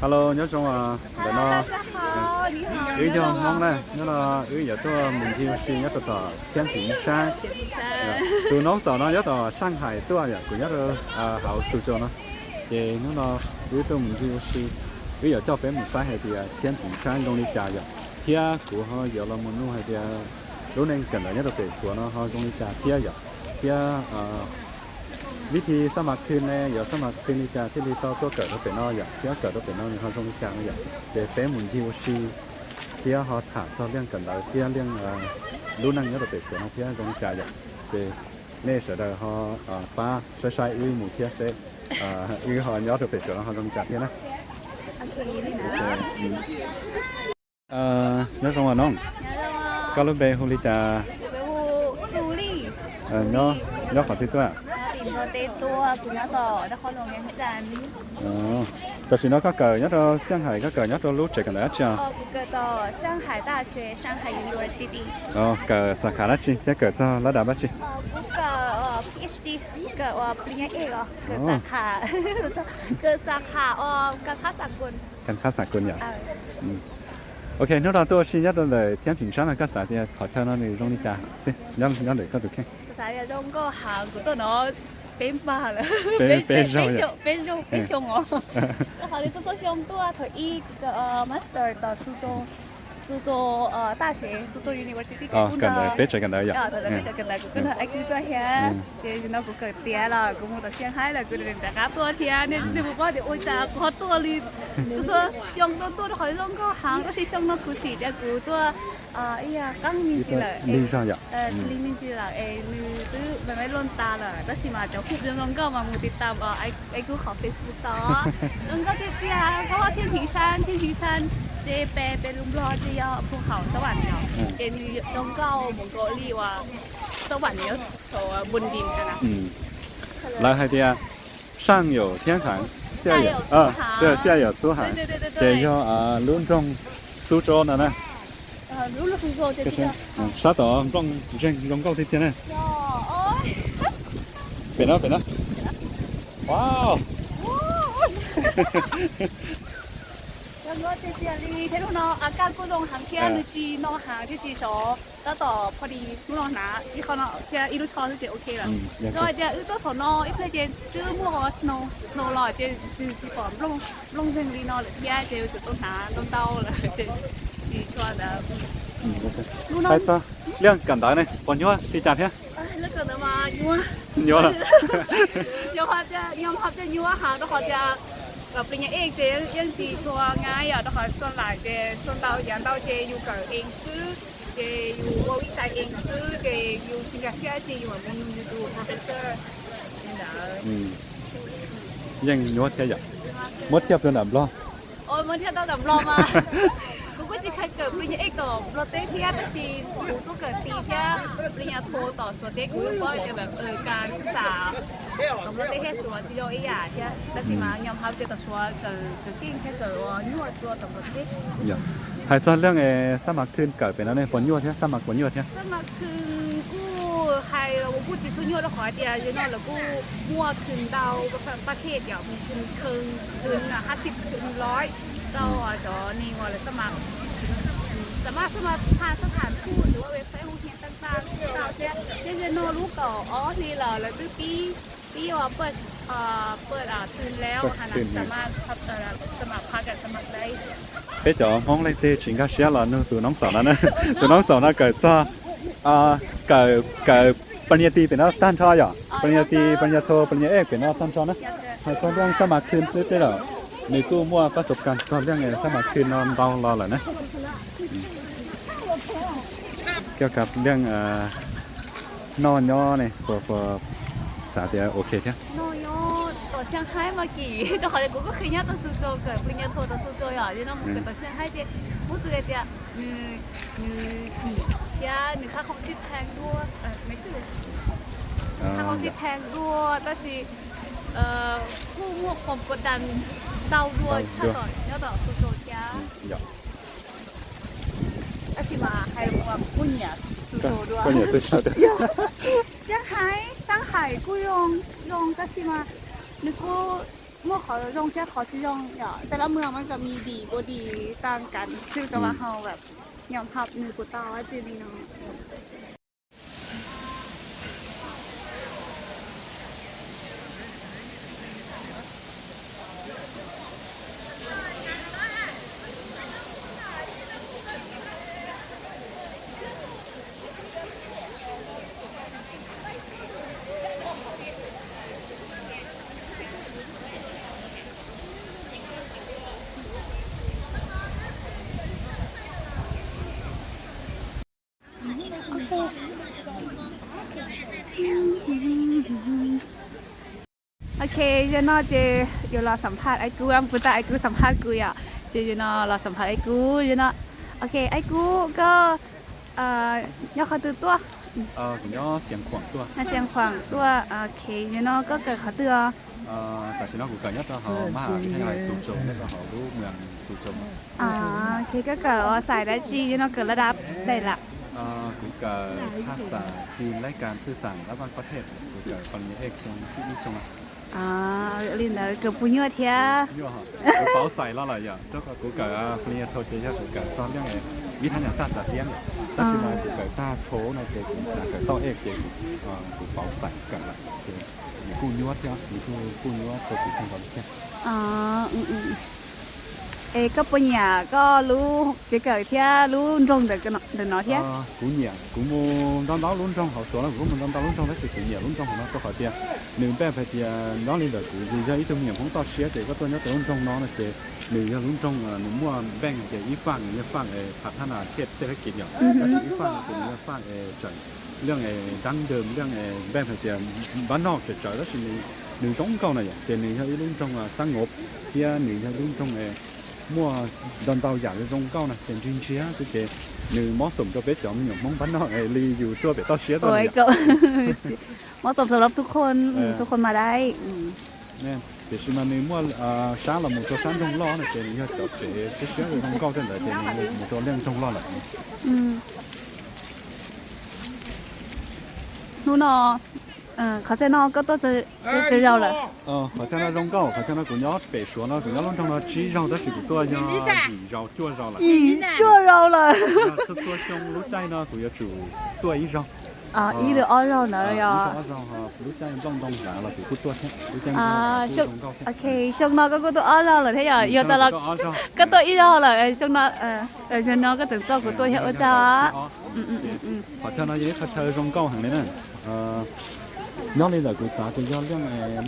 Hello，nhớ trong để nó 大家好，你好。有一条忙嘞，那了有一个明天是一个到千平山，铁皮山。từ nó sau nó到上海多呀，佢一個好蘇州呢，嘅那了有到明天是有一叫北木山係啲千平山用嚟加嘅，啲啊佢可有了門路係啲lúc này cần là nhất là về xuống nó họ dùng đi cả kia giờ kiaวิธีสมัครทีเนี่ยอย่าสมัครทีนี้จะที่นี่ต้องตัวเกิดตัวเป็นน้อยอย่างที่เกิดตัวเป็นน้อยเขาต้องมีการอย่างเดี๋ยวเป็นมุนจิวซีที่เขาถามเรื่องกันแล้วที่เรื่องรู้นั่งnhất là về xuốngที่ต้องมีการอย่างเดี๋ยวเนี่ยเสร็จแล้วเขาป้าใช้อุ้ยหมูที่เสร็จอุ้ยเขาnhất là về xuốngเขาต้องมีการที่นะnhớ xong rồiน้องก็รู้เบลฮูลิจาสุรี nhớขอที่ตัวติดโรเตตัวคุณย่าต่อนครหลวงเวียงจันทร์แต่สิน้องก็เกิดnhất là Shanghaiก็เกิดnhất làรู้จักกันแล้วจ้ะเกิดต่อ上海大学上海 University เกิดสาขาละจีจะเกิดจะระดับละจีกูเกิด PhD เกิดปริญญาเอกเกิดสาขาเกิดสาขาการค้าสากลอย่างOK，那เราตัวชี้ยัดเลย江平山那个啥的，好跳那里容易加，行，让你看ดู看。啥的中国行，กูตัวเนาะเป็นบ้าเลยเป็นชงอ๋อแล้วเขาจะส่งตัวถอยอีกมาสเตอร์ต่อ苏州大学苏州 University 跟来别这个来呀對，跟來กู呢ไอ้กูตัวเฮียเดี๋ยวน้องกูเกิดเตี้ยละกูมุ่งแต่เชียงไฮ้ละกูเดินจากตัวเทียเนี่ยบอกว่าเดี๋ยวโอ้ยจ้ากูตัวลีกู說用ตัวถอยลงก็หางก็是用那กูสีเดี๋ยวกูตัว哎呀剛面子啦拎上呀拎面子啦你都ไม่ล้นตาละแต่สิมาจะพูดน้องก็มามูติดตามไอ้กูขอ Facebook ต่อน้องก็เตี้ยเพราะว่า天平山เจแปเป็นลุมรอจะยอภูเขาสวรรค์เนาะเจนี่น้องเก้ามองโกลีว่าสวรรค์เนาะโซบนดินกันนะแล้วให้เดีย上有天寒下有对下有苏寒这叫รุ่นตรง苏州的呢รุ่น苏州这个沙岛รง高ที่เนี่ยเป็นแล้วว้าวแล้วก็เจียรีเทนุนอากาศก็ลงหางเทียนจีนอหางที่จีชอแล้วต่อพอดีมุ่งหนาอีเขาเนาะเทียอีลูชอที่เจโอเคละแล้วเจียตัวถอนออีเพื่อเจจื้อมั่วสโนว์ลอยเจสีปอมลงเจนรีนอหรือเทียเจจุดต้นหาต้นเต้าเลยเจจีชวนแล้วใช่ซะเรื่องกันได้เนี่ยปนยัวตีจัดเนี่ยเรื่องกัน的嘛ยัวละยัวเขาจะยัวหางแล้วเขาจะกับปริญญาเอกเจยังจีชัวง่ายแล้วเขาส่วนหลายเจส่วนเราอย่างเราเจอยู่กับเองซื้อเจอยู่วิจัยเองซื้อเจอยู่สิงคโปร์เจอยู่มันอยู่ดู professor นี่นะยังยัวเทียบมดเทียบจนดับล้อโอ้ยมดเทียบต้องดับล้อมากูก็จะเคยเกิดปริญญาเอกต่อโรเตเทียแต่ชีกูก็เกิดปีแค่ปริญญาโทต่อส่วนเด็กกูก็จะแบบการศึกษา咁我哋喺說只有一日啫，但是嘛，然後就說就經喺個紐約做咁多啲。係就เรื่องสมัครทุนเกิดเป็นอะไรปนยัวเทียสมัครปนยัวเทียสมัครทุนกู係我估計出紐約都海啲啊，然後กูมั่วทุน到ประเทศอย่างทุนคืน50 ถึง 100เราจะนี่ว่าเลยสมัครผ่านสถานทูตหรือว่าเว็บไซต์โรงเรียนต่างๆเราจะโน้รู้ก่อนอ๋อนี่เหรอแล้วคือปีว่าเปิดทุนแล้วขนาดสามารถสมัครพักกับสมัครได้ไปจ่อห้องเลยเตะชิงกาเชียร์หรอนึกตัวน้องสาวนะตัวน้องสาวนะเกิดจะเกิดปริญญาตรีเป็นนักต้านทออย่างปริญญาตรีปริญญาโทปริญญาเอกเป็นนักต้านทอนะให้คนเรื่องสมัครทุนซื้อได้หรอในตู้มั่วประสบการณ์สอนเรื่องสมัครทุนนอนรอเหรอนะเกี่ยวกับเรื่องนอนย่อเนี่ยพอสาเดียโอเคใช่นอนย่อต่อเชียงไฮ้มากี่จะขอแต่กูก็เคยย่อต่อ苏州เกิดปริญญาโทต่อ苏州อ่ะที่น้องมึงเกิดต่อเชียงไฮ้เจ้พูดถึงเจ้า你ค่าของที่แพงด้วยไม่ใช่ค่าของที่แพงด้วยแต่是ผู้มั่วความกดดันเดาด้วยย่อต่อ苏州จ้า但是嘛，还有我半夜苏州的。半夜苏州的。上海雇佣，但是嘛，那个เมื่อเขาลงแค่ขอที่ลงอย่างแต่ละเมืองมันก็มีดีบ่ดีต่างกันคือแต่ว่าเขาแบบยอมรับในกูตาว่าจริงเนาะโอเคเจนอเจเดี๋ยวรอสัมภาษณ์ไอ้กูอัมพุตาไอ้กูสัมภาษณ์กูอ่ะเจนอรอสัมภาษณ์ไอ้กูเจนอโอเคไอ้กูก็ย่อเขาตื่นตัวcũng có xiềng khoảng tua น่าเสียงขวางตัวโอเคเจนอก็เกิดเขาเตือแต่ฉันก็เกิดnhất là họ mà hay là sụt trộm nhất là họรู้เมืองsụt trộm โอเคก็เกิดสายได้จีเจนอเกิดระดับได้ละกูเกิดภาษาจีนและการสื่อสารระหว่างประเทศกูเกิดคนนี้เอกชงที่อีชงลินเกิดปุญญาเทียยั่วฮะกูเป้าใส่แล้วอะไรอย่างเจ้าก็กูเกิดคนนี้โทษเจ้ากูเกิดซ้อมยังไงวิธีการศาสตร์เลี้ยงแต่ชิมากูเกิดตาโชว์ในเจ้ากูสาเกิดต้องเอกเจ้ากูเป้าใส่กันละกูยั่วเจ้ากูยั่วตัวกูทำแบบนี้ก็ปุญญาก็รู้จะเกิดเทียรู้รงเด็กกันเด็กน้อยเทียกูเนี่ยกูมูตอนรุ่นจงเขาสอนแล้วกูมันตอนรุ่นจงแล้วคือกูเนี่ยรุ่นจงของnóก็เขาเทียหนึ่งแปดไปเทียน้องนี่เด็กกูดีใจอีตัวเนี่ยผมต่อเชียร์เด็กก็ตัวนี้ตัวรุ่นจงน้องนะเจ๊หนึ่งรุ่นจงหนุ่มว่าแบ่งเจ๊อีฝั่งเนี่ยฝั่งพัฒนาเขตเศรษฐกิจอย่างแล้วอีฝั่งคือเนี่ยฝั่งจ่อยเรื่องดั้งเดิมเรื่องแบ่งไปเจ๊บ้านนอกจ่อยแล้วสิ่งหนึ่งจงเก่าหน่อยเจ๊หนึ่งรุ่นจงสงบเทียหนึ่งรุ่นจงmua đòn tàu giả trong cao này tiền chuyên chia cái kệ như món sủng cho bé chọn nhiều món bánh nọ ly dù cho bé to xía thôi này cậu món sủngสำหรับทุกคนมาได้nè thì khi mà nếu mua sáng là một số sáng trong lo này thì như cho bé cái xía rồi trong cao trên đấy thì một số liên trong lo lạiนู่นเขาจะนอกก็ต้องจะเราแหละ好像那种高好像那古鸟北说呢古鸟弄成了鸡肉的是古多呀鱼肉做肉了做肉了吃错胸鹿仔呢古要煮多一肉一的二肉呢呀鹿仔弄啥了古多些ช่วงโอเคช่วงนอกก็ตัวอ้อเราเลยที่อย่าแต่ละก็ตัวอีเราเลยช่วงนอกช่วงนอกก็ถึงตัวกูตัวเหี้ยจ้า好像那也他吃那种高行的呢nó lên là cái xã thì do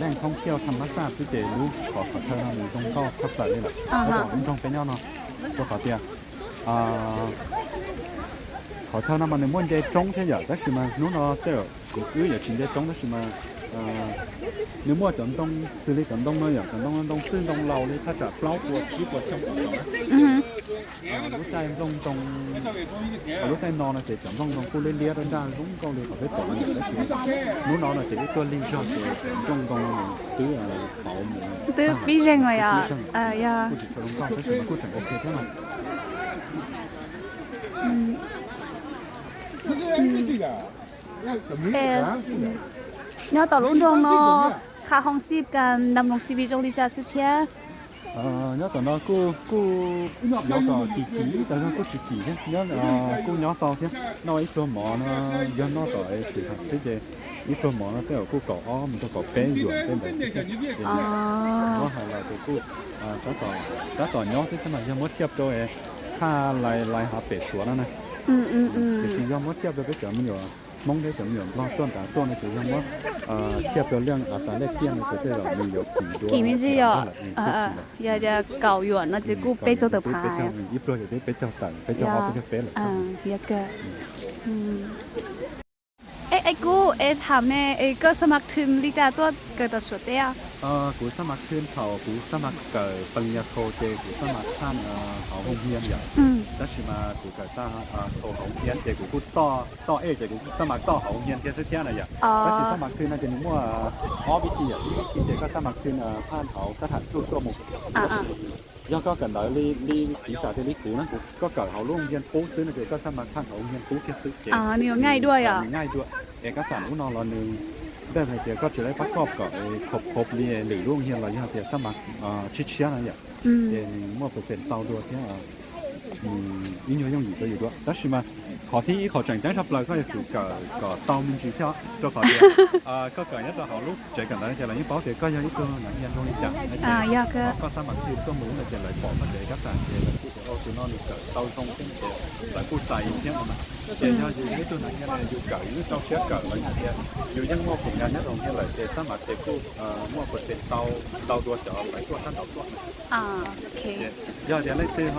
đang không theo thăm bát xa chứ để lúc có thơ là trong cao thấp lại đây là có trong cái nhau nó có khó tiền khó thơ nó mà nếu muốn chơi trống thế giờ đó thì mà nó chơi cũng cứ giờ chỉ chơi trống đó thì mà nếu mua chọn đông xử lý chọn đông nó giờ chọn đông xuyên đông lâu đi它จะเปล่าตัวชีพช่องของรู้ใจđôngรู้ใจนอนlà chỉ chọn đôngกูเลี้ยๆra đúng câu liền có thể chọn được đấy chứ nó là chỉ cáiตัวliên cho đông tứ bảo tứ bí rèn rồi à yaกูchỉ cho đông cao đấy chứ màกูchẳng ok thế mà nhớ tàu lũng trong nó khá không shipกันดำรงชีวิตตรงนี้จะสุดเทียnhớ tàu nó cô nhớ tàu chỉ tàu nó cô chỉ thế nhớ cô nhớ tàu thế nó ít số mỏ nó do nó tàu ấy chỉ thành thế chứ ít số mỏ nó theo cô cỏ mình cho cỏ bé ruộng bên đấy nó hay là cô cái tàu nhớ thế mà do mất tiếp rồiค่าlạiหาเป็ดสวนนั่นนะthì do mất tiếp rồi cái chợ mình mong cái chợ mình loต้นแต่ต้นthì do mất tiếp rồi เรื่องอัตราแลกเปลี่ยนก็จะเรามีอยู่กี่มิจิอ่ะอย่าเก่าหยวนนะจะกูไปเจ้าเต๋อพายอีโปรจะได้ไปเจ้าต่างไปเจ้าเอาไปเจ้าเป็ดอย่าเกิดไอ้กูถามแน่ก็สมัครทุนลิจาตัวเกิดต่อสุดเดียวกูสมัครทุนเขากูสมัครเกิดปริญญาโทเจกูสมัครท่านเขาโรงเรียนอย่างแต่ชิมากูเกิดท่าโทเขาเรียนเจกูต่อเจกูสมัครต่อเขาเรียนเทียนเทียนอะไรอย่างแต่ชิสมัครทุนน่าจะนึกว่าวิธีเจก็สมัครทุนท่านเขาสถานทูตตัวหมู่แล้วก็กันได้ลีปีศาจที่ลีกูนะกูก็เกิดเขาโรงเรียนปูซื้อนะเจก็สมัครท่านเขาโรงเรียนปูแค่ซื้อเจนี่ง่ายด้วยง่ายด้วยเอกสารอุนอรอนึง แต่ถ้าเดี๋ยวก็จะได้ประกอบกับครบเลยหรือร่วงเฮียเราอย่างเดียวสมัครชิดเชียอะไรอย่างเดี๋ยวมั่วเปอร์เซ็นต์เตาตัวที่应用用语都有多，但是嘛，考题一考整整上来，个是个当面指标，做考题个一個好路，這個呢就嚟保嘅，個有一個能人容易講，有個個三文治都冇呢，就嚟保乜嘢，個三嘅嚟顧嘅，我做嗰啲嘅刀工先嘅嚟顧製添啊嘛，嘅有呢度能人要搞，要做些搞嚟嘅，要因我同人一樣嘅嚟嘅三文治顧我個成刀多少嚟做三刀多。OK。要點咧對呵，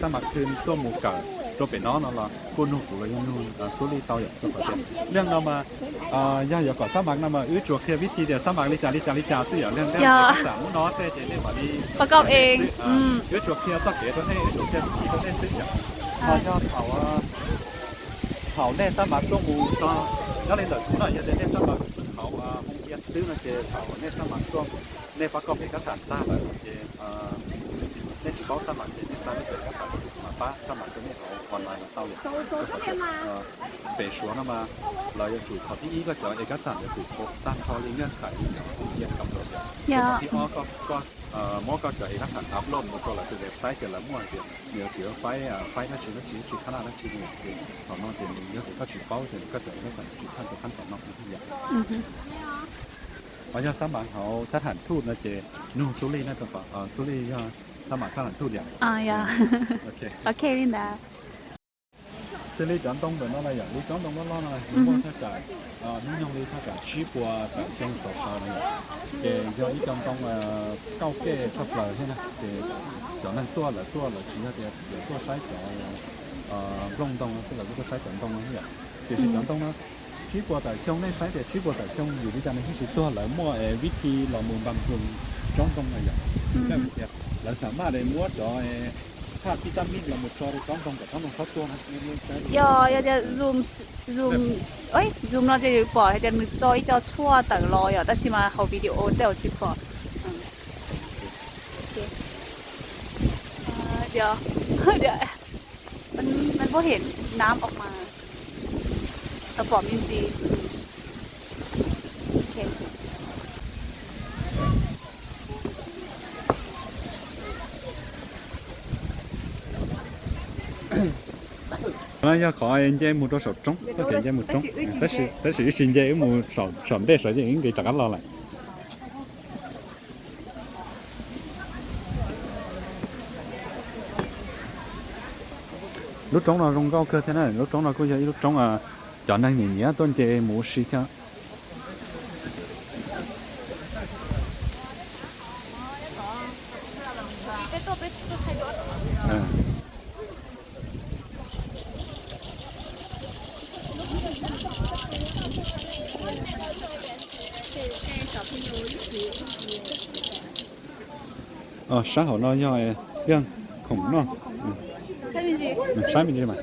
三文治都冇搞。做俾น้องเราคุณหนูกูเลยยังนู่นสุริตาวอย่างก็พอดีเรื่องเรามาย่าอย่าก่อนสมัครเรามาจั่วเคลียร์วิธีเดียวสมัครลิจาซื้ออย่างเรื่องสามน้องแต่เจนี่มาดีประกอบเองจั่วเคลียร์สักเดี๋ยวต้องให้จั่วเคลียร์วิธีต้องให้ซื้ออย่างพอยอดเขาแน่สมัครต้องมูจ้าแล้วเลยเหลือคุณหน่อยจะได้สมัครเขาคงเรียนซื้อมาเจเขาแน่สมัครต้องในประกอบเอกสารตั้งแบบเจในที่เขาสมัครเจนี่สร้างเอกสารมาป้าสมัครตรงนี้เขาออนไลน์มาเต้าอย่างเป็นชัวร์นะมาเราจะถูกเขาที่อีก็จะเอกสารจะถูกครบตั้งเขาเงื่อนไขอย่างเรียนกำหนดอย่างที่อ้อก็มอก็จะเอกสารอัพโหลดมาตัวละคือเว็บไซต์เกิดละมั่วเดียวเดี๋ยวถือไฟนั่นชื่อขนาดนั่นชื่อเนี่ยของน้องเดี๋ยวเยอะก็ถือเป้าเดี๋ยวก็จะเอกสารถือขั้นตอนน้องทุกอย่างเพราะฉะนั้นสมัครเขาสถานทูตนะเจนู่นสุรีนั่นก็ป่ะสุรีก็สมัครสถานทูตอย่าง呀OK琳达是你广东的那样，你广东的那样，如果他在你用你他在主播在上头上那样，嘅有一广东高阶出嚟先啦，嘅就能多了，其他嘅多晒咗廣東啊，即係嗰個晒廣東啊啲人，其實廣東啦。主播大眾呢，使嘅主播大眾，如果就係好似多嚟摸วิธีเรามุ่งบำรุง廣東嘅人，咁嘅เราสามารถ嚟摸咗ภาพที่ตั้งมิตรเราหมดจอใน廣東嘅廣東เขาตัวนะ要จะ zoom เอ้ย zoom เราจะอยู่ปล่อยจะนึกจอยจะชั่วแต่รออยู่แต่ชิมาเขาวิดีโอเดี๋ยวจิบปอเดี๋ยวมันพอเห็นน้ำออกมากระป๋อมอินทรีย์โอเค那要考人家木多少钟，这人家木钟，但是人家有木少的时间应该咋个拿来？lúc trống là rong cao cơ thế này lúc trống là có giờ lúc trống chọn năng nhìn nhớ tôn chế mũ xí theo sáng hậu nó do riêng khủng nó sai mình gì mà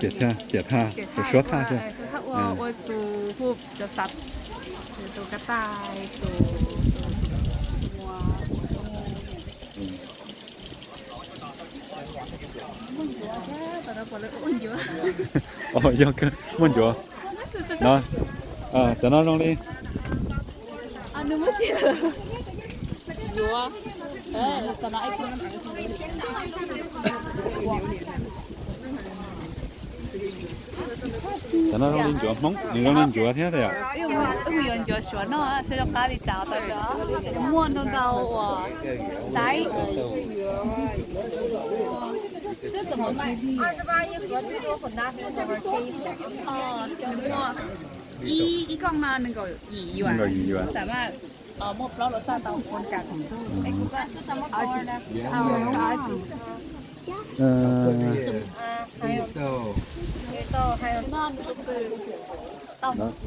เกียรท่าชัวท่าใช่ว่าตัวผู้จะสัตว์ตัวกระต่ายตัววัว요 그 먼저 나 전화 용리 너무 싫어 좋아 전화 아이폰 전화 용리 좋아 멍 이거는 좋아 해야 돼요 음 연주 좋아 너 저녁 빨리 자다 무언 너 가오 사이 这怎么卖？28一盒，最多混搭盒下面贴一盒。哦，然后一กล่องมา1個2元。สามารถหมดแล้วรสชาติตามคนกันไอ้คุณก็เอาจีนะเอาจี还有豆还有那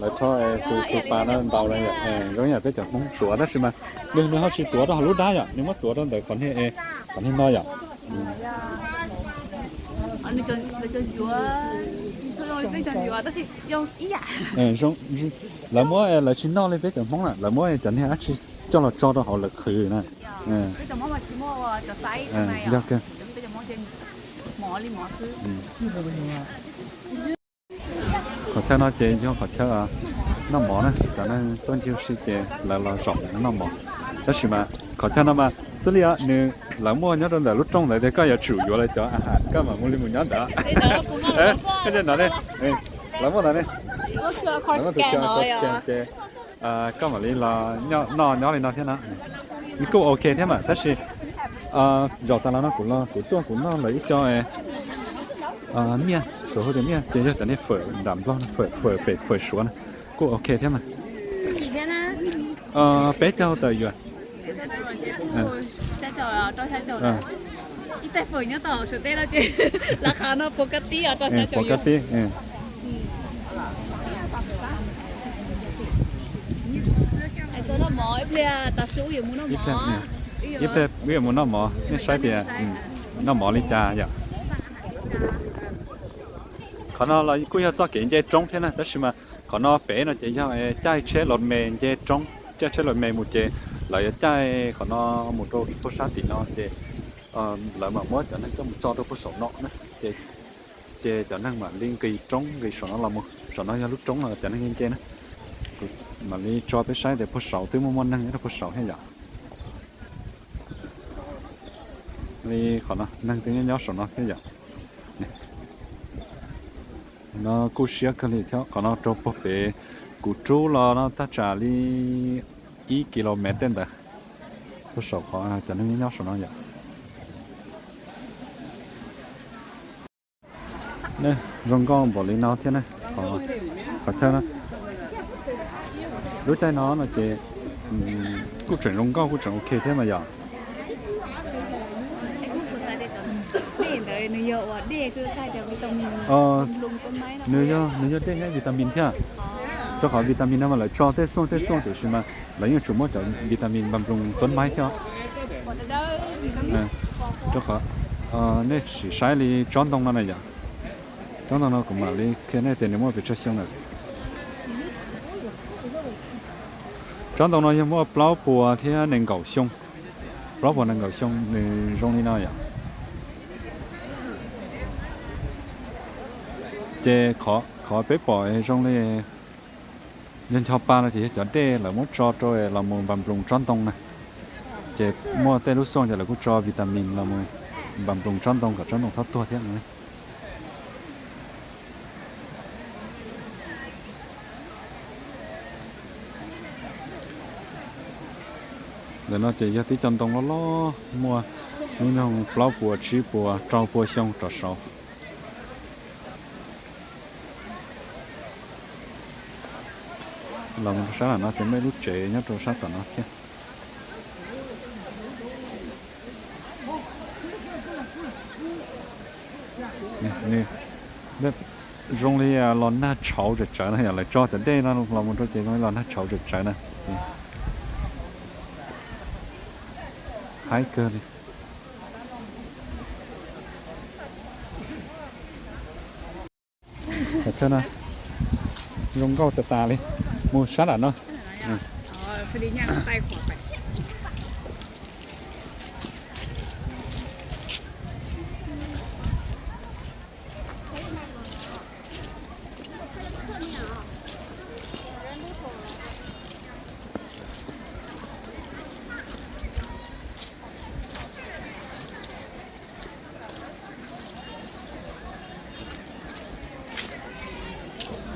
lại cho tụ bà nó vào đây giống như cái chợ không tuổi đó xí mà đừng họ chỉ tuổi đó họ lút đá vậy nhưng mà tuổi đó để còn hay nói vậy你真有啊，你非常有啊，但是用一呀。giống là mỗi là chín no lên với tưởng mong là mỗi chẳng hay ăn chi cho là cho đó họ lực khử nè bây giờ món mà chỉ mua cho sấy à này do cái bây giờ món trên mỏ đi mỏ xứ có theo nó chơi cho có theo nó mỏ nè cho nên tuân theo sự chơi là rộng nó mỏ đó là mà có theo nó mà xử lý á nếu là mua nhớ là lúc trong lại thì có giờ chủ yếu là cho cái mà mua mua nhớ đó cái gì nói đây là mua nói đây QR code scan rồi cái mà là nhỏ lên nó thế nào cũng ok thế mà但是giờ ta nó cũng là cũng nó lấy cho miên số hồi miên thì cho nên phở đảm lo phở xuống cũng ok thế mà gì thế nè bé cháu tới rồi sẽ chờ cho sẽ chờ ít tay phở nhớ tờ số tên là chị là khá nó pocati ở cho sẽ chờ pocati cho nó mỏ bây giờ ta số gì muốn nó mỏ ít thế bây giờ muốn nó mỏ nên sai thì nó mỏ lên trà vậy còn nó là cũng có cái chế trống thế này, đó là mà còn nó bé nó chỉ cho trái chế lột mè chế trống, trái chế lột mè một chế lại trái còn nó một đôi bút sát thì nó chế lại mà mới cho nên cho đôi bút sổ nọ nữa chế cho nên mà liên kỳ trống kỳ sổ nó là một sổ nó lúc trống là cho nên như chế nữa mà đi cho bé sai để bút sổ tới một năng nó bút sổ hay vậy đi còn nó năng tới nhau sổ nó thế vậy nó cú xía cái này theo còn nó trong bộ bể cú trú là nó ta trả đi 1 km đó có số khó cho nên nhau số nó vậy nè rong con bỏ lên nó thế này có theo nó đối trái nó là chỉ cú chuyển rong con cú chuyển ok thế mà giờ để cứ khai được vitamin lùng con máy nếu như để ngay vitamin thế cho họ vitamin nó mà lại cho tết xuân thì mà lấy những chủ mốt cho vitamin bầm rung con máy theo cho họ nên chỉ sai đi chọn đông này vậy chọn đông nó cũng mà đi cái này thì nếu mà bị chết xong rồi chọn đông nó như mua plau bùa thì nên cầu xong plau bùa nên cầu xong thì rong đi nào vậy chế khó bé bỏ trong này nhân cho ba là chỉ chọn đê là muốn cho là muốn bầm rung tròn tông này chế mua tê lúc xong là cũng cho vitamin là muốn bầm rung tròn tông cả tròn tông thấp to thế này để nó chỉ cho tí tròn tông nó lo mua những dòng plau bùa chi bùa trâu bùa xong trò sầu lòng sáng là nó chỉ mấy lúc chế nhá rồi sáng tận nó kia nè nè rong đi lon na chảo được trái này lại cho tới đây nó lòng một đôi chế nói lon na chảo được trái này hai cơ đi cho nó rong câu tà đi mua sát là nó phải đi nhang tay khỏe phải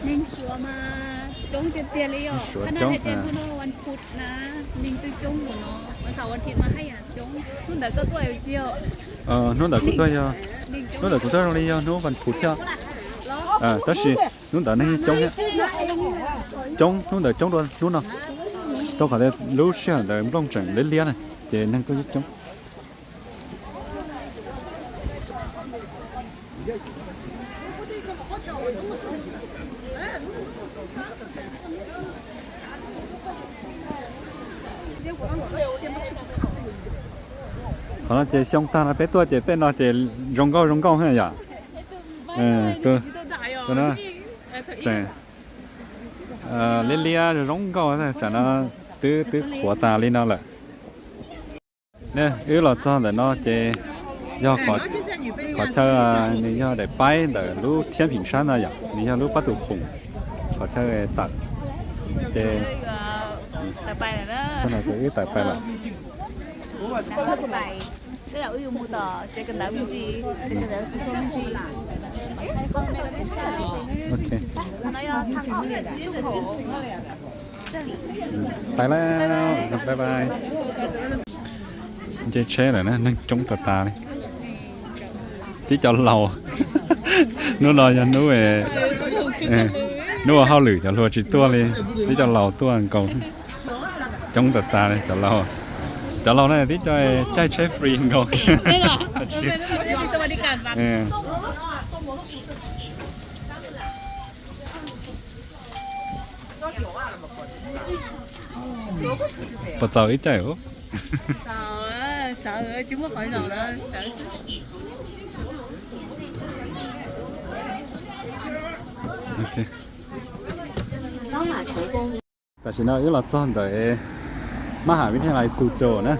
ninh chúa mà trống tiềnเลยขนาดให้เตียนคุณวันพุธนะนิ่งตึ้งจงหนูเนาะวันเสาร์วันอาทิตย์มาให้อ่ะจงนู่นแต่ก็ตัวเจียวนู่นแต่ก็ตัวเจียวนู่นแต่ก็ตัวเราเลยนู่นวันพุธเจียวแต่是นู่นแต่นี่จงเนี่ยจงนู่นแต่จงโดนนู่นเนาะตัวเขาได้รู้เชื่อแต่ต้องจังเลี้ยนๆเจนั่นก็จงเขาเราจะช่องตาเราไปตัวจะเต้นเราจะรองเก้าให้อย่าตัวนั้นใช่เลี้ยร้องเก้าแต่จะน่า tứ của ta lên nó là nè yếu là cho để nó chế do có thơ你要得掰的路天平山那样你要路bắt đầu khủng có thơ tặng chế tại bài là đó cho nó cái tại phải là bài cái là yêu mua tờ chỉ cần đảo gì chỉ cần đảo sử dụng gì hay con mẹ cái sao ok nó thằng con để chỉ khổ tại là bye bye chế chế là nó chống tà đi tí cho lầu nó lo cho nó về nó hao lử cho lo chỉ tua đi tí cho lầu tua ăn cầu chống tà đi cho lầu này tí cho trái chế free cầu đây là đi sao đi cản vặt bắt đầu ít chạy không sợ chứ không phải nào đó sợ ok tại vì nó yếu là chọn để mà hà bên này sưu trổ nữa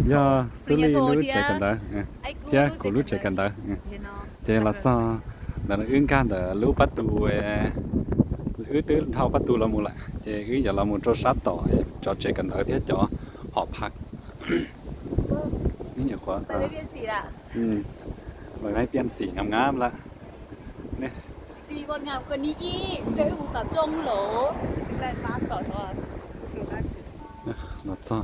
giờ xử lý lúa chạy cần đó giờ của lúa chạy cần đó giờ là cho là nó ứng can để lúa bắt đầu ứ tứ thao bắt đầu là một lại giờ ứ giờ là một chỗ sát tỏ cho chạy cần ở thiết cho họ phạtนี่อย่างว่าไม่เปลี่ยนสีละ ไม่เปลี่ยนสีงามๆละเนี่ย สีบนงามกว่านี้อีกเดี๋ยวอุตส่าห์จงโหลได้มากต่อทอสจุดได้สิ nó cho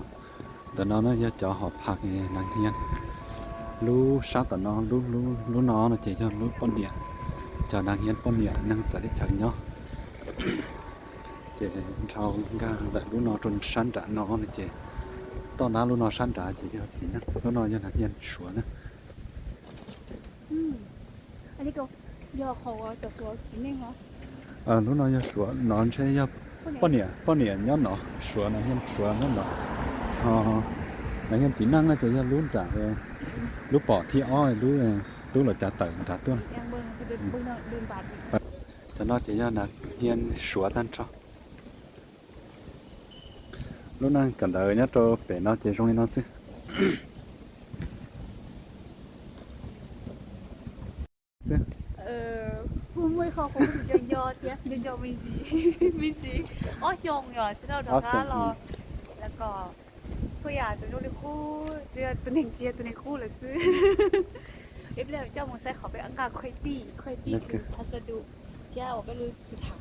tụi nó giờ cho họ phạt năng thiên lú sát tụi nó lú nó chỉ cho lú con địa cho năng hiến con địa năng sẽ để chờ nhau chỉ sau ra đợi lú nó trốn săn trả nó này chỉตอนนั้นลูกน้องชั้นจ่าจีเดียวสินะลูกน้องยังนักเรียนสวนนะอันนี้ก็ยอเขาจะสวนจริงเหรอลูกน้องยังสวนนอนใช้ยับป้อนเนี่ยย้อนหนอสวนนะยันสวนนั่นหนอนักเรียนจีนั่งน่าจะยันรู้จ่ารู้ปอดที่อ้อยรู้หลักจ่าเต่งจ่าต้นยังเบิ่งจะเดินเบิ่งเดินบาดจะนอกจะยันนักเรียนสวนนั่นชอบlúc này cần đợi nhá cho bé nó chơi trong nó xíกูไม่เขาคงจะยอดเนี่ยจะยอดไม่จีอ๋อยองเหรอใช่เราเดี๋ยวถ้ารอแล้วก็ตัวอย่างจะดูในคู่เจอตัวหนึ่งเจียตัวในคู่เลยซื้อเอฟแล้วเจ้ามึงใช้เขาไปอังกาค่อยตีคือพัสดุที่เอาไปรู้สิทาง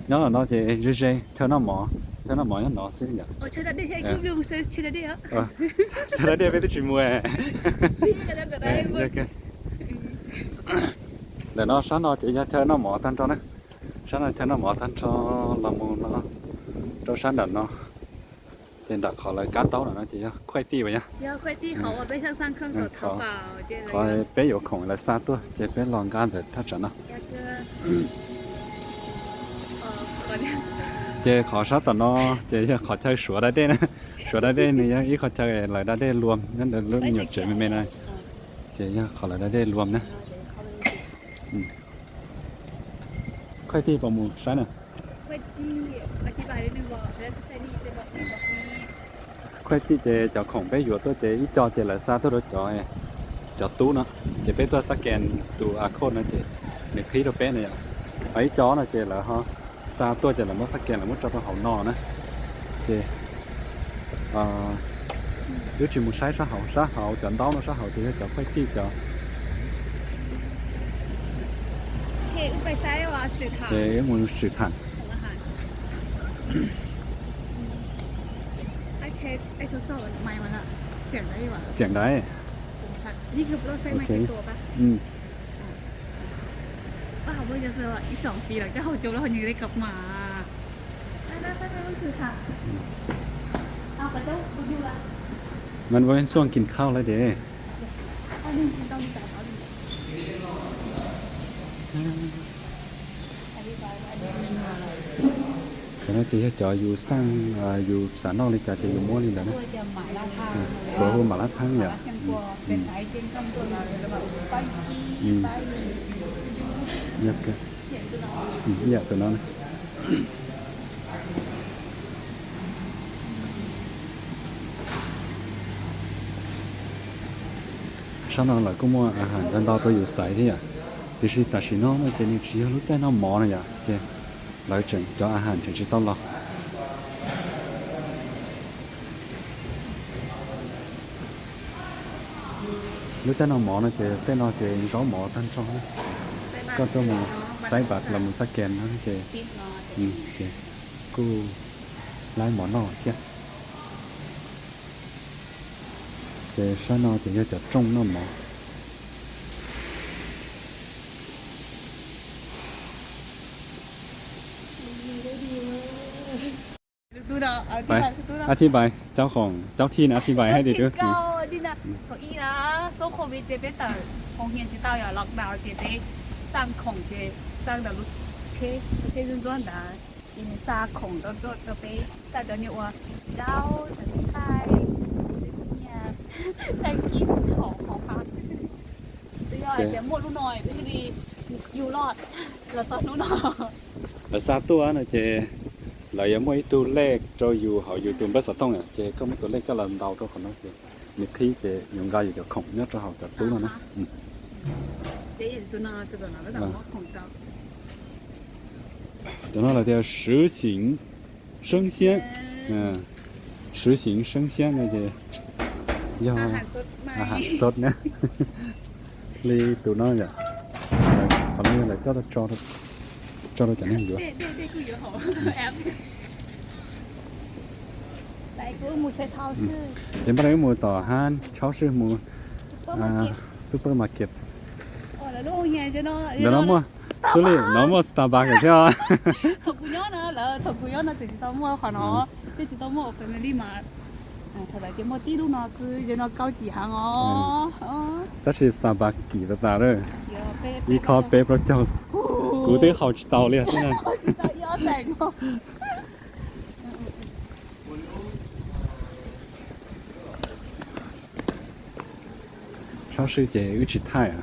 nó thì dễ theo nó mỏ nó xí nhỉ chơi đã đi hay cứ dùng chơi đã đi hả chơi đã đi với chuyện mua để nó sáng nó chỉ cho theo nó mỏ tan cho nó sáng nó theo nó mỏ tan cho là một nó cho sáng đợt nó tiền đặt họ lại cá tấu là nó chỉ cho khoai ti vậy nhá khoai ti họ ở bên sang khương tổ tháo vào khoai bé有空来杀多这边乱干的他整了chế khó sát tao nó chế khó chơi sửa đây nè sửa đây này ý khó chơi lại đây luôn nên là lúc nhiều chuyện bên này chế khó lại đây luôn nè khoai ti vào mùa sáng nè khoai tiอธิบายได้หนึ่งว่าแล้วใส่ดีเป็นแบบนี้khoai ti chế cho khổng bé vừa tôi chế ít cho chế lại xa tôi đó cho tú nó chế bé tôi scan tú code nó chế để khí đồ bé này ấy chó là chế là ha xa tôi chỉ là một sắc kèn là một cho tôi hậu nọ nữa thì nếu chỉ một sai sát hậu trận đấu nó sát hậu thì cho quay ti cho thì phải sai vào sự thẳng để một sự thẳngไอ้ทดสอบไมค์มันอะเสียงได้ป่ะเสียงได้ผมชัดนี่คือเราใช้ไมค์กี่ตัวป่ะว่าเขาบอกจะเซอร์อีก2 ปีหลังจากเขาจบแล้วเขายังได้กลับมาได้รู้สึกค่ะเอาไปต้องดูละมันว่าเป็นช่วงกินข้าวแล้วเด้เอาจริงๆต้องจ่ายเขาก็น่าจะจ่ออยู่สร้างอยู่สานนอกเลยจ่าจะอยู่ม้วนนี่แหละนะสวนหมาล่าทั้งเนี่ยเนี่ยก็ dạ tụi nó sau đó là cũng mua hàng đơn đo tôiอยู่ใส่ที่อ่ะที่สิแต่สิน้องจะนี่ชี้รู้แต่น้องหมอนะอย่าแกเลยจึงจะอาหารถึงจะต้องรอรู้แต่น้องหมอนะแกแต่น้องแกร้องหมอท่านร้องก็ต้องมาใส่บัตรเรามาสแกนนะแกแกกูไล่หมอนอแกแกซะนอจะจะจงน้องหมอดูเนาะ ไปอธิบายเจ้าของเจ้าที่นะอธิบายให้ดีด้วย ก็ดีนะก็อีนะโซโควิดเจเป็นแต่ของเฮียนจิตเอาอย่าล็อกดาวน์เจเจสร้างของเจสร้างแต่รู้เช่รุ่นรุ่นดาอินซาของรถก็ไปแต่เดี๋ยวนี้ว่าเจ้าแต่ไม่ใช่เนี่ยแต่กินของพักเดี๋ยวหมดลูกหน่อยไม่ดีอยู่รอดแล้วตอนนู้นเนาะ ở xa tua này chị là giống mấy tu lệ cho dù họ dù tu bất sợ tông à chị có mấy tu lệ cái lần đầu cho họ nói chị nhiều khi chị dùng gai được khổng nhất cho họ tập tú nó cho nó là theo实行生鲜实行生鲜này chị do hàng sốt nhé ly tụi nó vậy còn như là cho nó chẳng nên gì đến bắt đầu mua tỏ han超市mua supermarket đó nó mua số liệu nó mua Starbucks rồi chứ thật cú nhớ nữa là thật cú nhớ nó chỉ tao mua khỏi nó chỉ tao mua family mà thật là cái mua tí lúc nó cứ giờ nó cao chỉ hàng ó đó là Starbucks kỳ đó ta rồi đi kho bếp rồi cho cú tới họ chỉ tàu liền thế này超市姐有几太啊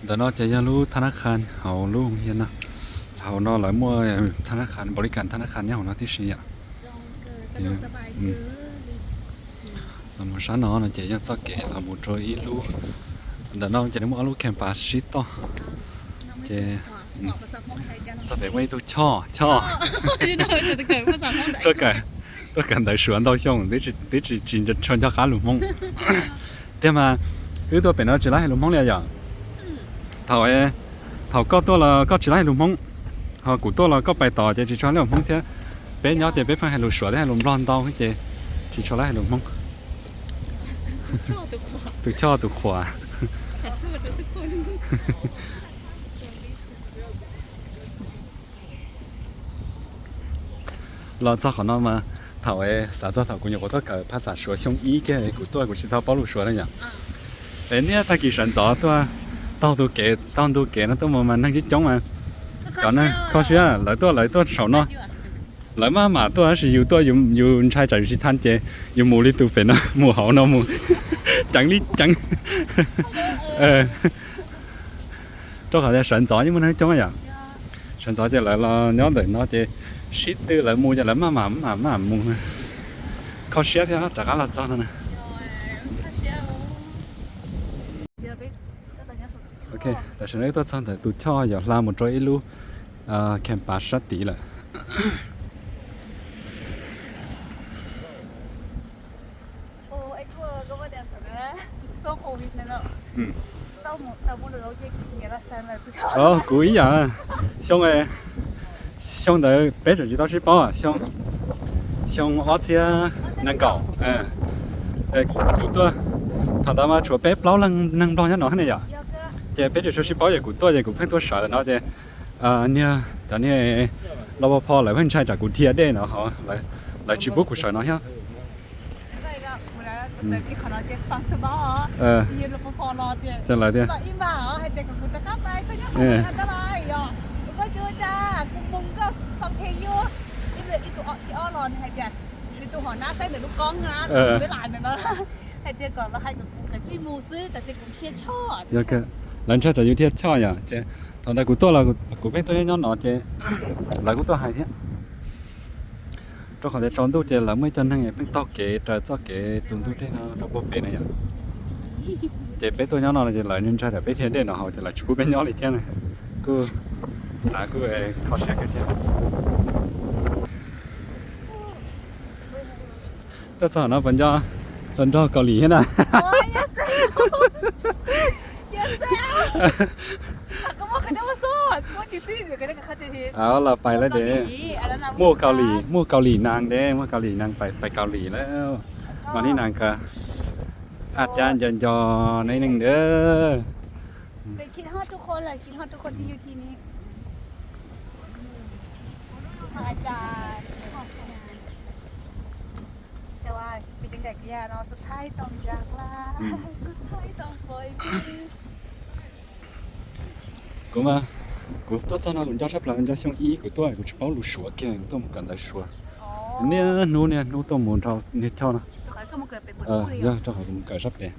เดี๋ยวเราจะรู้ธนาคารเขาลูกเฮียนะเขานอนหลายมั่วธนาคารบริการธนาคารเนี่ยของเราที่เชียเราหมดชั้นนอนจะยังจะเก๋เราหมดโจยลูกเดี๋ยวเราจะได้มั่วลูกแคมปัสชิตต่อจะไปไว้ตัวช่อ都感到喜欢到凶，得只真正穿着哈鲁蒙，对吗？有多本来只来鲁蒙了呀，头高多了高只来鲁蒙，好古多了高白道就只穿鲁蒙的，别鸟的别碰还鲁说的还鲁乱刀的，只穿来鲁蒙，都跳都垮。เราจะขอนมาถาวสาธารณกุญแจก็ต้องเกิดภาษาชัวช่วงอีแกกูตัวกูชิดเท้าป้าลูชัวนั่นอย่างเนี่ยตะกี้ฉันจอตัวตัวเก๋นะตัวมันนั่งจิ้งจงมาจอนะเขาเชื่อหลายตัวสาวเนาะหลายมาตัว是有ตัว有ใช้ใจอยู่ที่ท่านเจอยู่หมู่ลิตูเป็นนะหมู่เขาเนาะหมู่จังลิจังตัวเขาจะฉันจอยังมันนั่งจงอย่างฉันจอจะ来了เนาะเดี๋ยวเนาะเจshit từ lại mua cho lại mà mua khó xé theo trả cả là cho nó nè ok tại sao tôi chọn để tôi cho giờ làm một trái lu campus sát tí lại cố ý à xong rồi xong rồi bé rồi chỉ tao sẽ bao à xong ở xe năng cầu cụ tôi thằng ta mà chúa bé bao năng bao nhiêu nó này vậy chị bé rồi sẽ bao giờ cụ tôi cụ phải tôi sợ nó chị nha cho nên lâu bao lại vẫn chạy trả cụ thiệt đấy nó họ lại chỉ bút cụ sợ nó nhá chân lại điก็เจอจ้ากุมมุงก็ฟังเพลงอยู่อีตัวที่อ้อรอนให้แกมีตัวหัวหน้าใช้แต่ลูกก้องนะเวลาเนี่ยนะ ให้เดี๋ยวก่อนแล้วให้กับกูกับจิมูซื้อแต่จะกูเทียชอด giờ cái lần trước là yêu thiết cho nhỉ chứ thằng ta cũng tôi là cũng biết tôi nhớ nó chứ là cũng tôi hay thế cho họ để tròn tôi chứ là mấy chân thằng này biết to kệ trời cho kệ tụi tôi thế nó bốc bể này nhỉ chứ biết tôi nhớ nó là chỉ là nhân trai là biết thế để nó họ chỉ là chú biết nhớ thì thế này cứ xã cứ khó xét cái thế tất cả nó vẫn cho lần cho Cali hết à โอ้ยอย่าแซวอย่าแซวก็บอกเขาจะมาสอนว่าจริงๆเดี๋ยวก็จะเข้าใจผิด เอาเราไปแล้วเด้ อันนั้น มู่เกาหลีนางเด้มู่เกาหลีนางไปเกาหลีแล้ววันนี้นางก็อาจารย์ยันยอในหนึ่งเด้อ เลยคิดฮอดทุกคนเลยคิดฮอดทุกคนที่อยู่ที่นี้ทางอาจารย์ขอบคุณแต่ว่าปีเด็กๆเนี่ยเราสุดท้ายต้องจากลาสุดท้ายต้องปล่อยพี่ cũng mà cũng tốt cho nó cũng cho sắp là cho xong ý của tôi cũng bảo lụt sủa kia tôi một cần đại sủa nè nô tôi muốn cho nè cho nó จะขอก็มาเกิดเป็นบุญ giờ cho họ cũng cởi sắp về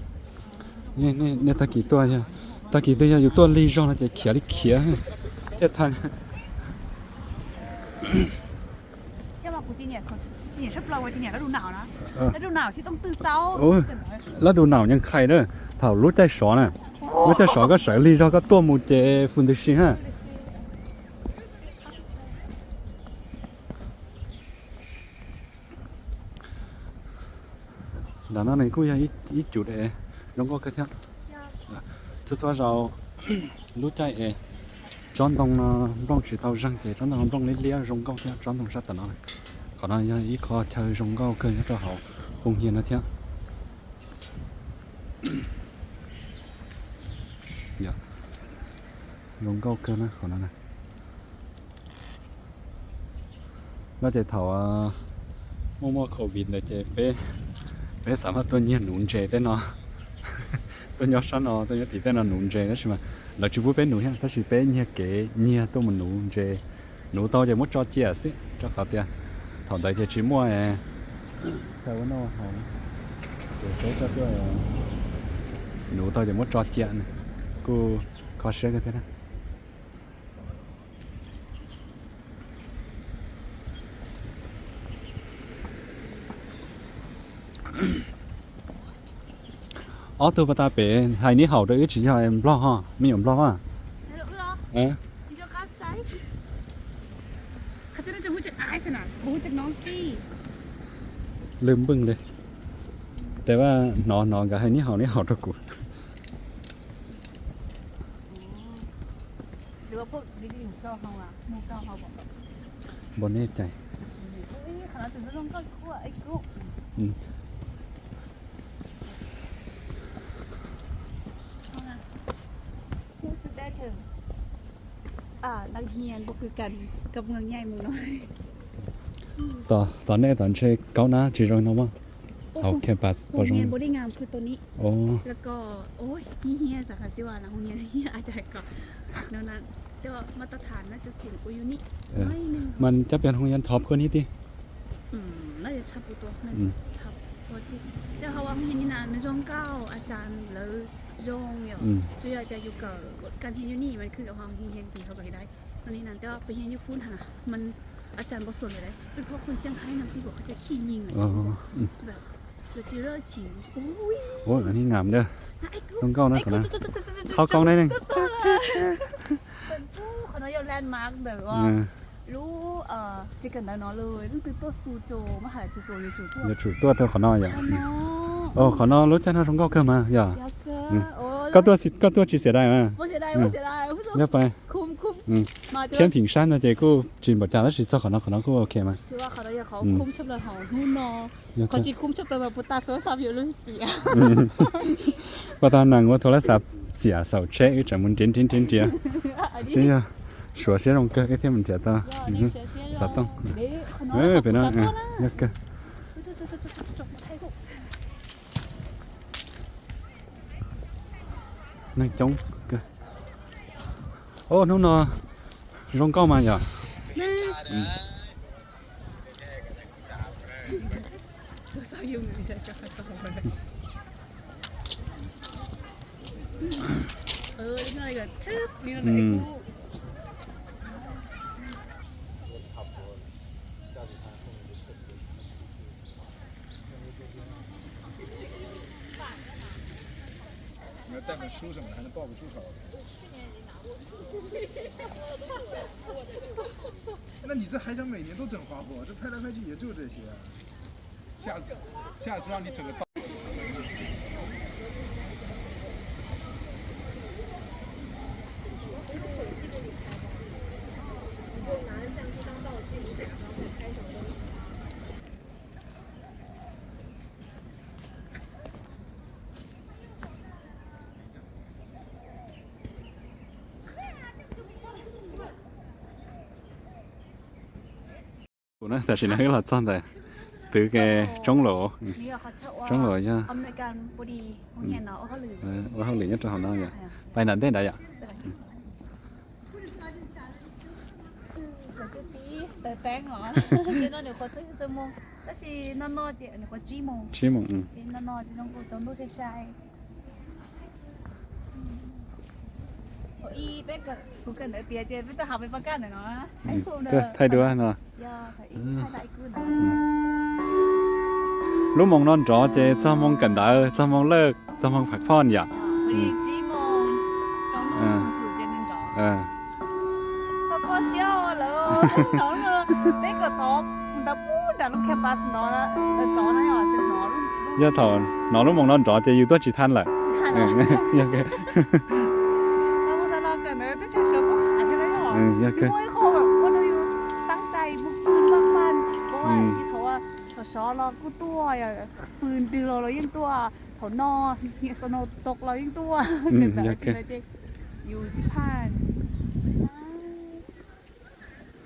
nè ta kỳ tôi nha ta kỳ tôiอยู่ตัวลีจองนะจะเขียจะทัน 要么估计เนี่ย今年是不知道ว่า今年ฤดูหนาวนะฤดูหนาวที่ต้องตื่นเช้า แล้วดูหนาวยังใครเด้อเท่ารู้ใจสอนน่ะรู้ใจสอนก็ใส่ลีจองก็ตัวมูเจฟุนดิชิฮะđàn nó này cũng ít chút đấy, nó có cái thế, chứ sao rồi, lúc chạy, chọn đồng rong chỉ tàu răng thì chọn đồng rong lấy lia rong cao thế, chọn đồng sát tận nó, còn nó ít khó chơi rong cao cơ cho họ, không hiền nó thế, dạ, rong cao cơ nó còn nó này, nó chạy thảo mua covid này chạy bé sao mà tôi nhiên nụn chè thế nó tôi nhớ sao nó tôi nhớ thì tên là nụn chè đó mà là chú bố bé nụn ha ta chỉ bé nhia kế nhia tôi mình nụn chè nụn to thì mất cho chia xí cho họ tiền thằng đấy thì chỉ mua à theo nó họ để cho tôi nụn to thì mất cho chia này cô có sẽ cái thế nào tôi bắt ta bé hai ní hậu đấy chỉ cho em lo ha mấy em lo haที่เจ้าก้าไซเขาจะได้จะพูดจากไอ้สนามพูดจากน้องกี้ ลืมบึ้งเลยแต่ว่านอนกับให้นี่เห่าตะกุด หรือว่าพวกดีๆของเจ้าเขาอะมูเจ้าเขาบอก บนแน่ใจ เฮ้ยขนาดถึงต้องก้อยคั่วไอ้กุ๊กรู้สึกได้ถึงนักเรียนก็คือกันกับเมืองใหญ่เมืองน้อย ตอนนี้ตอนเช็คเก้าหน้าจีรอยน้องมั้งเอาแค่ปัส โรงเรียนบริงามคือตัวนี้ โอ้ แล้วก็โอ้ยเฮียสาขาสิวาละโรงเรียนเฮียอาจารย์ก็นั้นแต่ว่ามาตรฐานน่าจะสูงกว่าอยู่นี่ไม่นึง มันจะเป็นโรงเรียนท็อปคนนี้ดิ น่าจะชับตัวนั่นชับตัวที่แต่เขาว่าโรงเรียนนี่นะในช่วงเก้าอาจารย์หรือโรงอยู่จุยจะอยู่กับการเรียนอยู่นี่มันคือกับความเรียนที่เขาไปได้ตอนนี้นั้นแต่ว่าไปเรียนอยู่พุ่นค่ะมันอาจารย์บทสนเลยเป็นเพราะคนเซี่ยงไฮ้นำที่บอกเขาจะขี้ยิงแบบจะจีเร่ฉิงโอ้อันนี้งามเด้อต้องเก้านะขนาดเข้ากล้องได้หนึ่ง เป็นผู้เขาน้อยแลนด์มาร์กแบบว่ารู้จิกันได้น้อยเลยตั้งแต่ตัวซูโจมหาซูโจอยู่จุดทั่ว อย่าฉุดตัวเธอขอนอยอย่างโอ้ขอนอรู้จักนะต้องเก้าเกินมาอย่าก็ตัวจีเสียได้ไหมไม่เสียดายผู้ชม เรียกไป คุ้มมาเจอ天平山的这个进步家的是做可能ก็โอเคมั้ย คือว่าเขาอยากเขาคุ้มชับเลยเขาหูนอเขาจีคุ้มชับเลยแบบปุตตาโซซาอยู่รุ่นเสีย ว่าตอนนั้น我โทรศัพท์เสีย手车一整门点对呀说些种歌一天们觉得啥动别那那个นั่งจ้องก็โอ้นู่นน่ะร้องเก้ามาอย่าสาวยุ่งเลยจะ đi nơi gần trước đi nơi này cũ 你要带本书什么的，还能报个助手。那你这还想每年都整花火？这拍来拍去也就这些。下次让你整个大。nó ta chỉ nói là chọn đấy từ cái trống lỗ nha ở hậu lì nhất cho họ nói vậy bài nào tên đấy ạ tờ tán ngõ cho nó được có thứ số môn đó là nó chị nó có chí môn nó thì nó có tốn đôi sai y bé cái cũng cần để tiền chứ biết tao học về bác này nó thay đứa nó thay đại cứ đó lúc mong non rõ chứ cho mong cần đỡ cho mong lơ cho mong phát phòn vậy đi chí môn trong nó sung sướng cho nên rõ có xíu là nó bé cái to đập đã lúc khai pass nó là to nó nhỏ chừng nó luôn giờ thọ nó lúc mong non rõ chứ yêu tôi chỉ than lại nóจะเชื่อก็ขายไปเลยหรอพี่มวยเขาแบบว่าเราอยู่ตั้งใจบุกปืนบางบ้านเพราะว่าที่เขาว่าเขาซ้อเรากูตัวอย่างปืนตีเรายิ่งตัวเขานอเนี่ยสนุกตกเรายิ่งตัวเกิดแบบจริงจริงอยู่ที่ผ่าน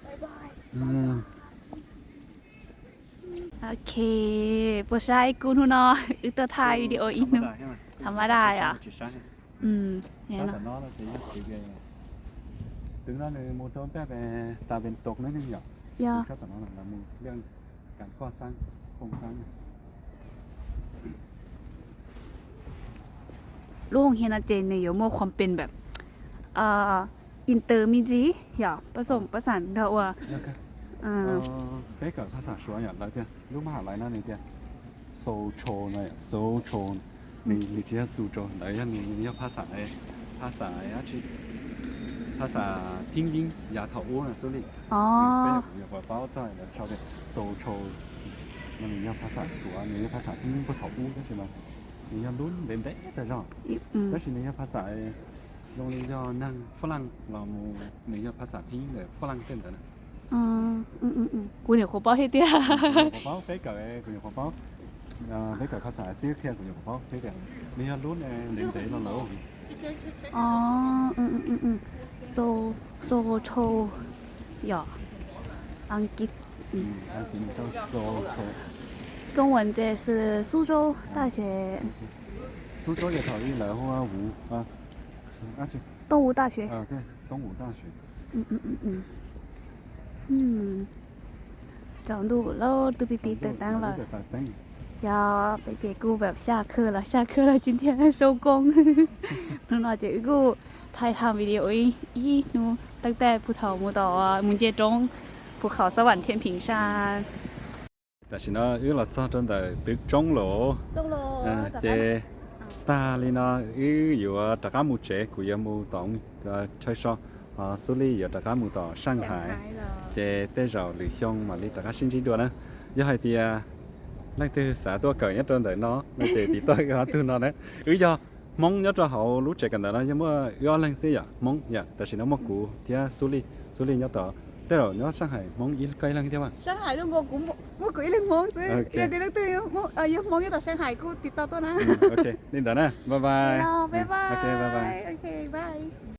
บายบายโอเคผู้ชายกูนูนออึตัวถ่ายวิดีโออีกนึงธรรมดาอ่ะเนี่ยเนาะ ถึงนั้นเลยโมโตแป๊บตาเป็นตกนั่นเองอย่างก็ตอนนั้นเราเรื่องการก่อสร้างโครงสร้างโรงเรียนอาจารย์เนี่ยมีความเป็นแบบอินเตอร์มิจิอย่าผสมประสานเราอ่ะเป๊กกับภาษาชัวอย่างไรเดียลูกมหาลัยนั่นเองโซโชเนี่ยโซโชนี่ที่สูโจไหนยังนี่ภาษาอะที่ภาษา拼音牙头乌呢，所以有个包在的，晓得搜抽，那你要ภาษาชัว你要ภาษา拼音不头乌的是吗？你要ลุ้นเด่นๆแต่จ้ะ但是你要ภาษาโรงเรียน要นั่งฝรั่งเรา你要ภาษา拼音的ฝรั่งเต้น的呢。กูเนี่ยเขาเป้าให้เตี้ยเขาเป้าเป๊กกับกูเนี่ยเขาเป้าเป๊กกับภาษาเสียเทียกูเนี่ยเขาเป้าเสียแต่你要ลุ้นเด่นๆเราอ๋อโซโชอย่าอังกฤษอังกฤษ叫โซโช中文这是苏州大学苏州也考虑了或吴去东吴大学对东吴大学找路แล้วดูปีๆตั้งๆ了要被解雇แบบ下课了今天收工นู่นจะกูถ่ายทำวิดีโออีนูตั้งแต่ภูเขามูต่อมุนเจจงภูเขาสวรรค์เทียนผิงชานแต่สินะlà cho trên đời từ trống lỗ chế ta li nóอยู่ตะก้ามูเจกูยังมูตองใช่ชอสุรีอยู่ตะก้ามูต่อ上海เจเตจอหรือช่องมาลีตะก้าชินจีดัวนะยังไงที่lại từ xã tôi cởi nhất trên đời nó lại thì tôi cái từ nó đấy do mong nhất cho họ lúc trẻ cần đó nhưng mà do lên xe à mong dạ tại vì nó mất cũ thì xử lý nhất đó thế rồi nó sang hải mong ít cây lên thế mà sang hải luôn ngô cũng mất cũ lên mong chứ giờ thì nó từ mong nhất là sang hải cũng tịt to tôi nè ok đi đó nè bye bye bye bye ok bye bye ok bye